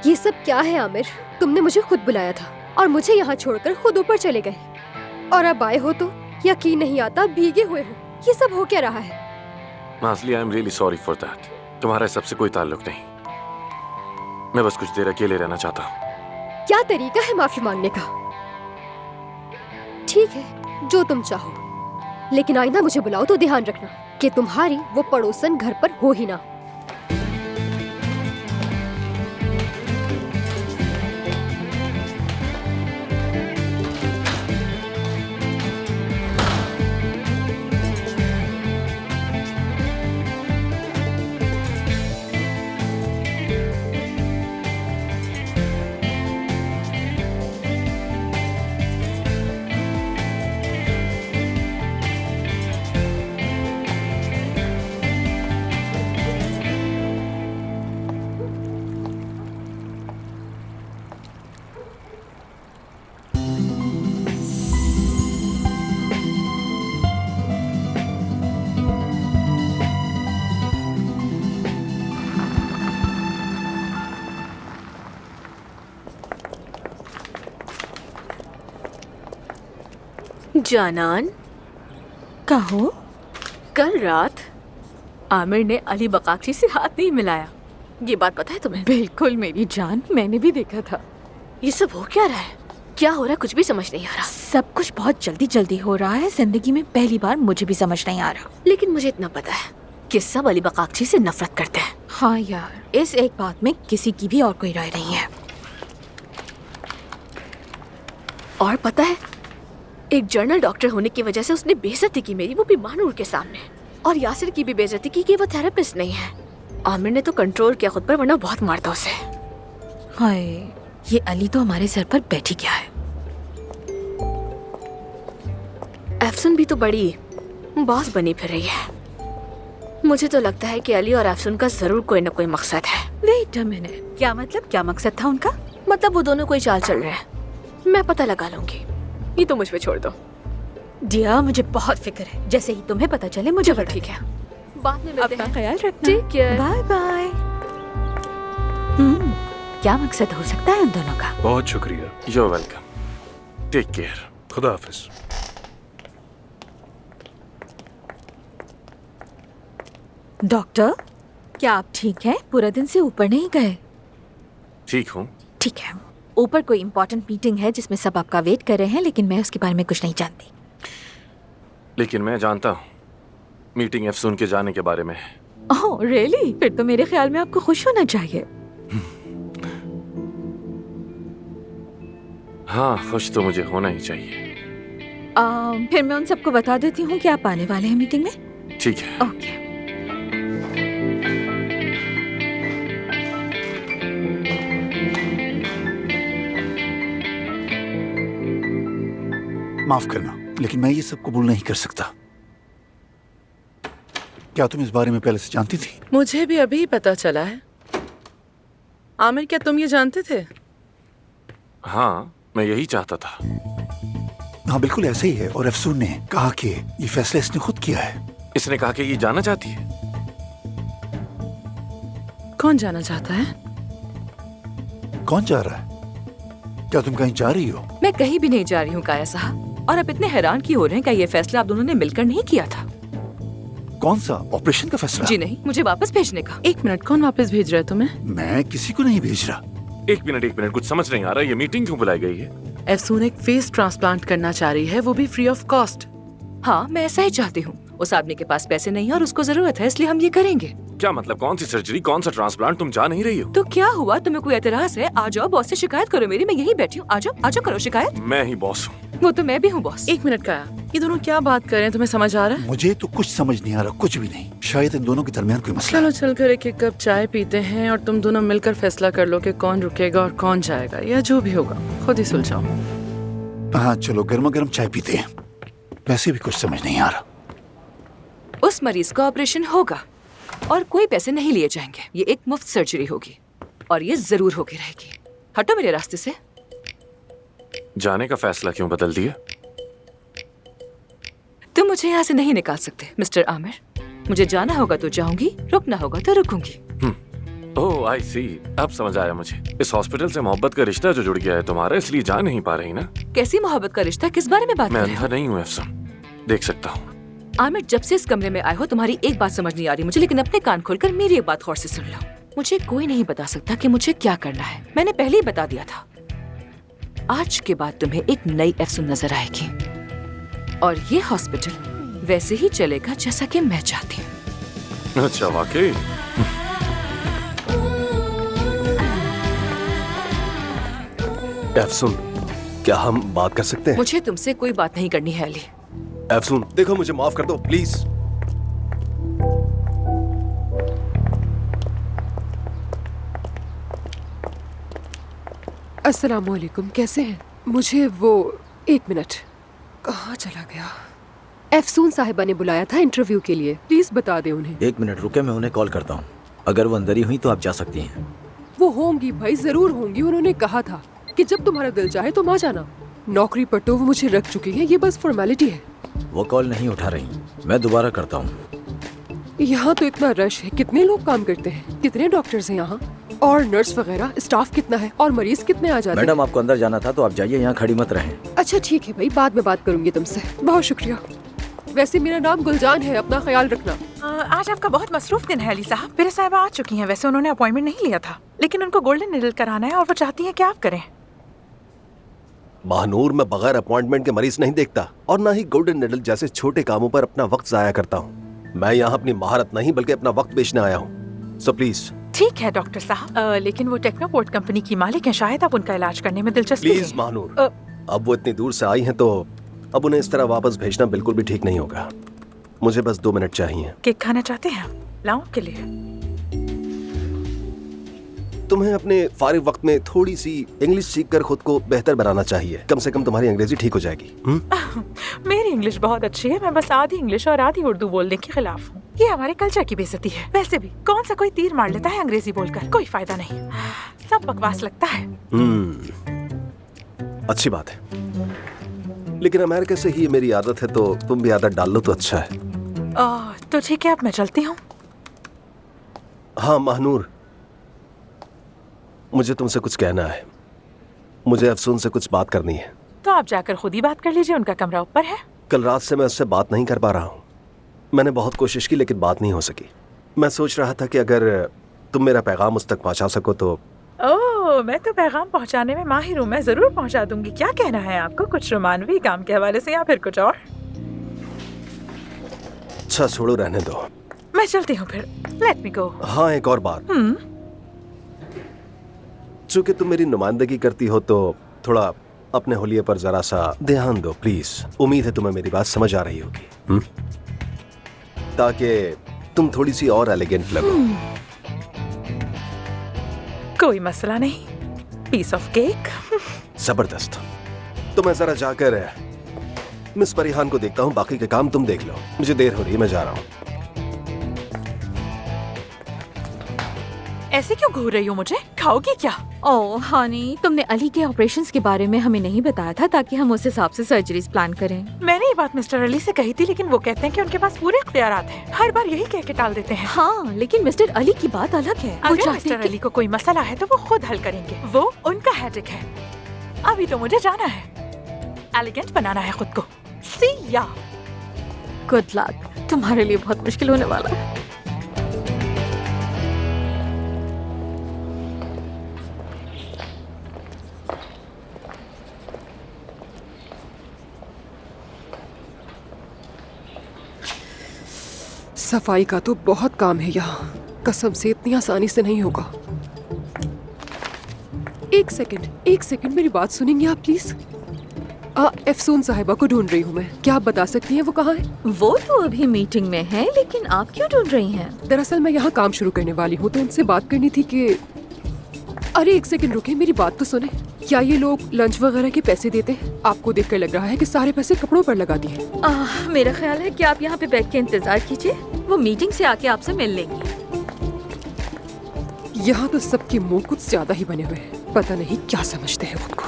ये सब क्या है आमिर? तुमने मुझे खुद बुलाया था और मुझे यहाँ छोड़कर खुद ऊपर चले गए, और अब आए हो तो यकीन नहीं आता भीगे हुए हो। ये सब हो क्या रहा है? Nazli, I am really sorry for that. तुम्हारा इस सबसे कोई ताल्लुक नहीं। मैं बस कुछ देर अकेले रहना चाहता हूँ। क्या तरीका है माफी मांगने का? ठीक है, जो तुम चाहो, लेकिन आइंदा मुझे बुलाओ तो ध्यान रखना कि तुम्हारी वो पड़ोसन घर पर हो ही ना। जानान, कहो। कल रात आमिर ने अली बकाक्षी से हाथ नहीं मिलाया। ये बात पता है तुम्हें? बिल्कुल मेरी जान, मैंने भी देखा था। ये सब हो क्या रहा है? क्या हो रहा है? कुछ भी समझ नहीं आ रहा। सब कुछ बहुत जल्दी जल्दी हो रहा है। जिंदगी में पहली बार मुझे भी समझ नहीं आ रहा। लेकिन मुझे इतना पता है कि सब अली बकाक्षी से नफरत करते हैं। हाँ यार, इस एक बात में किसी की भी और कोई राय नहीं है। और पता है, एक जर्नल डॉक्टर होने की वजह से उसने बेइज्जती की मेरी, वो भी मानूर के सामने। और यासिर की भी बेइज्जती की कि वो थेरेपिस्ट नहीं है। आमिर ने तो कंट्रोल किया खुद पर, वरना बहुत मारता उसे। हाय, ये अली तो हमारे सर पर बैठी क्या है। अफसून भी तो बड़ी बॉस बनी फिर रही है। मुझे तो लगता है कि अली और अफसून का जरूर कोई न कोई मकसद है। वेट अ मिनट, क्या मतलब? क्या मकसद था उनका? मतलब वो दोनों कोई चाल चल रहे हैं। मैं पता लगा लूंगी, ये तो मुझ पे छोड़ दो। डियर, मुझे बहुत फिक्र है। जैसे ही तुम्हें पता चले मुझे चलो बता ठीक देना। है, बाद में मिलते अपना हैं। ख्याल रखना। Take care. Bye bye. क्या मकसद हो सकता है उन दोनों का? बहुत शुक्रिया। You are welcome. Take care. खुदा हाफिज। डॉक्टर, क्या आप ठीक हैं? पूरा दिन से ऊपर नहीं गए? ठीक हूँ। ठीक है। ऊपर कोई इम्पोर्टेंट मीटिंग है जिसमें सब आपका वेट कर रहे हैं, लेकिन मैं उसके बारे में कुछ नहीं जानती। लेकिन मैं जानता हूँ मीटिंग अफसून के जाने के बारे में है। Oh really? फिर तो मेरे ख्याल में आपको खुश होना चाहिए। हाँ, खुश तो मुझे होना ही चाहिए। फिर मैं उन सबको बता देती हूँ कि आप आने वाले हैं मीटिंग में। ठीक है। ओके। माफ करना, लेकिन मैं ये सब कबूल नहीं कर सकता। क्या तुम इस बारे में पहले से जानती थी? मुझे भी अभी पता चला है। आमिर, क्या तुम ये जानते थे? हाँ, मैं यही चाहता था। हाँ बिल्कुल ऐसे ही है। और अफसून ने कहा कि ये फैसला इसने खुद किया है। इसने कहा कि ये जाना चाहती है। कौन जाना चाहता है? कौन जा रहा है? क्या तुम कहीं जा रही हो? मैं कहीं भी नहीं जा रही हूँ काया साहब। और आप इतने हैरान क्यों हो रहे हैं? क्या ये फैसला आप दोनों ने मिलकर नहीं किया था? कौन सा ऑपरेशन का फैसला? जी नहीं, मुझे वापस भेजने का। एक मिनट, कौन वापस भेज रहा है तुम्हें? मैं किसी को नहीं भेज रहा। एक मिनट, कुछ समझ नहीं आ रहा। ये मीटिंग क्यों बुलाई गई है? अफसून एक फेस ट्रांसप्लांट करना चाह रही है, वो भी फ्री ऑफ कॉस्ट। हाँ, मैं ऐसा ही चाहती हूँ। उस आदमी के पास पैसे नहीं है और उसको जरूरत है, इसलिए हम ये करेंगे। क्या मतलब? कौन सी सर्जरी, कौन सा ट्रांसप्लांट? तुम जा नहीं रही हो? तो क्या हुआ? तुम्हें कोई एतराज है? आ जाओ, बॉस से शिकायत करो मेरी। मैं यही बैठी हूँ। आ जाओ, आ जाओ, करो शिकायत। मैं ही बॉस हूँ। वो तो मैं भी हूँ बॉस। एक मिनट का, ये दोनों क्या बात कर रहे हैं? तुम्हें समझ आ रहा है? मुझे तो कुछ समझ नहीं आ रहा, कुछ भी नहीं। शायद इन दोनों के दरमियान कोई मसला चलो है। चलकर एक कप चाय पीते हैं और तुम दोनों मिलकर फैसला कर लो कि कौन रुकेगा और कौन जाएगा, या जो भी होगा खुद ही सुलझाओ। हाँ चलो, गर्मा गर्म चाय पीते हैं। वैसे भी कुछ समझ नहीं आ रहा। उस मरीज का ऑपरेशन होगा और कोई पैसे नहीं लिए जाएंगे। ये एक मुफ्त सर्जरी होगी और ये जरूर होके रहेगी। हटो मेरे रास्ते से। जाने का फैसला क्यों बदल दिया? तुम मुझे यहाँ से नहीं निकाल सकते मिस्टर आमिर। मुझे जाना होगा तो जाऊंगी, रुकना होगा तो रुकूंगी। ओह, आई सी, अब समझ आया मुझे। इस हॉस्पिटल से मोहब्बत का रिश्ता जो जुड़ गया है तुम्हारा, इसलिए जा नहीं पा रही ना। कैसी मोहब्बत का रिश्ता, किस बारे में बात मैं कर रहे अंधा नहीं हूँ अफसन, देख सकता हूँ। हो? आमिर, जब से इस कमरे में आए हो तुम्हारी एक बात समझ नहीं आ रही मुझे, लेकिन अपने कान खोलकर मेरी एक बात गौर से सुन लो। मुझे कोई नहीं बता सकता कि मुझे क्या करना है, मैंने पहले ही बता दिया था। आज के बाद तुम्हें एक नई अफसून नजर आएगी और ये हॉस्पिटल वैसे ही चलेगा जैसा कि मैं चाहती हूँ। अच्छा, वाकई? अफसून, क्या हम बात कर सकते हैं? मुझे तुमसे कोई बात नहीं करनी है अली। अफसून, देखो मुझे माफ कर दो प्लीज। अस्सलामुअलैकुम, कैसे हैं? मुझे वो 1 मिनट, कहाँ चला गया? अफसून साहिबा ने बुलाया था इंटरव्यू के लिए। प्लीज बता दे उन्हें। 1 मिनट रुके, मैं उन्हें कॉल करता हूँ। अगर वो अंदर ही हुई तो आप जा सकती हैं। वो होंगी भाई, जरूर होंगी। उन्होंने कहा था कि जब तुम्हारा दिल चाहे तुम आ जाना। नौकरी पर तो वो मुझे रख चुकी है, ये बस फॉर्मेलिटी है। वो कॉल नहीं उठा रही, मैं दोबारा करता हूँ। यहाँ तो इतना रश है, कितने लोग काम करते हैं, कितने डॉक्टर्स हैं यहाँ, और नर्स वगैरह, स्टाफ कितना है, और मरीज कितने आ जाते हैं। मैडम, आपको अंदर जाना था तो आप जाइए, यहाँ खड़ी मत रहें। अच्छा ठीक है भाई, बाद में बात करूंगी तुमसे। बहुत शुक्रिया। वैसे मेरा नाम गुलजान है, अपना ख्याल रखना। आज आपका बहुत मसरूफ दिन है अली साहब। मेरे साहिबा आ चुकी हैं। वैसे उन्होंने अपॉइंटमेंट नहीं लिया था, लेकिन उनको गोल्डन निडल कराना है और वो चाहती हैं कि आप करें। महानूर, मैं बगैर अपॉइंटमेंट के मरीज नहीं देखता और ना ही गोल्डन निडल जैसे छोटे कामों पर अपना वक्त जाया करता हूँ। मैं यहाँ अपनी महारत नहीं बल्कि अपना वक्त बेचने आया हूँ। So please. ठीक है डॉक्टर साहब, लेकिन वो टेक्नोपोर्ट कंपनी की मालिक हैं, शायद आप उनका इलाज करने में दिलचस्पी प्लीज महानूर, अब वो इतनी दूर से आई हैं तो अब उन्हें इस तरह वापस भेजना बिल्कुल भी ठीक नहीं होगा। मुझे बस 2 मिनट चाहिए। केक खाना चाहते हैं? लाऊं के लिए? तुम्हें अपने फारिग वक्त में थोड़ी सी इंग्लिश सीखकर खुद को बेहतर बनाना चाहिए। कम से कम तुम्हारी अंग्रेजी ठीक हो जाएगी। मेरी इंग्लिश बहुत अच्छी है, मैं बस आधी इंग्लिश और आधी उर्दू बोलने के खिलाफ हूँ। ये हमारे कल्चर की बेइज्जती है। वैसे भी कौन सा कोई तीर मार लेता है अंग्रेजी बोलकर, कोई फायदा नहीं, सब बकवास लगता है। अच्छी बात है, लेकिन अमेरिका से ही मेरी आदत है, तो तुम भी आदत डाल लो तो अच्छा है। तो ठीक है, अब मैं चलती हूँ। हाँ महानूर, मुझे तुमसे कुछ कहना है। मुझे अफसून से कुछ बात करनी है। तो आप जाकर खुद ही बात कर लीजिए, उनका कमरा ऊपर है। कल रात से मैं उससे बात नहीं कर पा रहा हूँ। मैंने बहुत कोशिश की लेकिन बात नहीं हो सकी। मैं सोच रहा था कि अगर तुम मेरा पैगाम उस तक पहुँचा सको तो। ओह, मैं तो पैगाम पहुँचाने में माहिर हूँ, मैं जरूर पहुँचा दूंगी। क्या कहना है आपको, कुछ रोमानवी काम के हवाले से या फिर कुछ और? अच्छा छोड़ो, रहने दो, मैं चलती हूँ फिर। लेट मी गो। हाँ, एक और बात, चूंकि तुम मेरी नुमाइंदगी करती हो तो थोड़ा अपने होलिये पर जरा सा ध्यान दो प्लीज। उम्मीद है तुम्हें मेरी बात समझ आ रही होगी, ताकि तुम थोड़ी सी और एलिगेंट लगो। कोई मसला नहीं, पीस ऑफ केक। जबरदस्त। तो मैं जरा जाकर मिस परिहान को देखता हूँ, बाकी के काम तुम देख लो। मुझे देर हो रही है, मैं जा रहा हूँ। ऐसे क्यों घूर रही हो मुझे? खाओगी क्या? ओह हनी, तुमने अली के ऑपरेशंस के बारे में हमें नहीं बताया था ताकि हम उस हिसाब से सर्जरीज प्लान करें। मैंने ये बात मिस्टर अली से कही थी, लेकिन वो कहते हैं कि उनके पास पूरे इख्तियारात हैं। हर बार यही कह के टाल देते हैं। हाँ, लेकिन मिस्टर अली की बात अलग है। वो अगर चाहते मिस्टर हैं कि- अली को कोई मसला है तो वो खुद हल करेंगे, वो उनका हेडेक है। अभी तो मुझे जाना है, एलिगेंट बनाना है खुद को। सी या गुड लक, तुम्हारे लिए बहुत मुश्किल होने वाला है। सफाई का तो बहुत काम है यहाँ, कसम से इतनी आसानी से नहीं होगा। एक सेकंड, मेरी बात सुनेंगे आप प्लीज? अफसून साहिबा को ढूंढ रही हूँ मैं, क्या आप बता सकती हैं वो कहाँ है? वो तो अभी मीटिंग में है, लेकिन आप क्यों ढूंढ रही हैं? दरअसल मैं यहाँ काम शुरू करने वाली हूँ, तो उनसे बात करनी थी कि। अरे एक सेकंड रुके, मेरी बात तो सुने। क्या ये लोग लंच वगैरह के पैसे देते हैं? आपको देखकर लग रहा है कि सारे पैसे कपड़ों पर लगा दिए। मेरा ख्याल है कि आप यहाँ पे बैठ के इंतजार कीजिए, वो मीटिंग से आके आपसे मिल लेंगी। यहाँ तो सबके मुंह कुछ ज्यादा ही बने हुए हैं, पता नहीं क्या समझते हैं खुद को।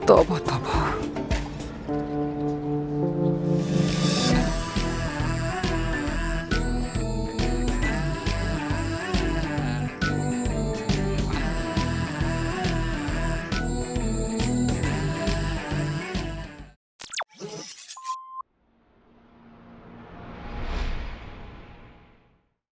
तौबा तौबा।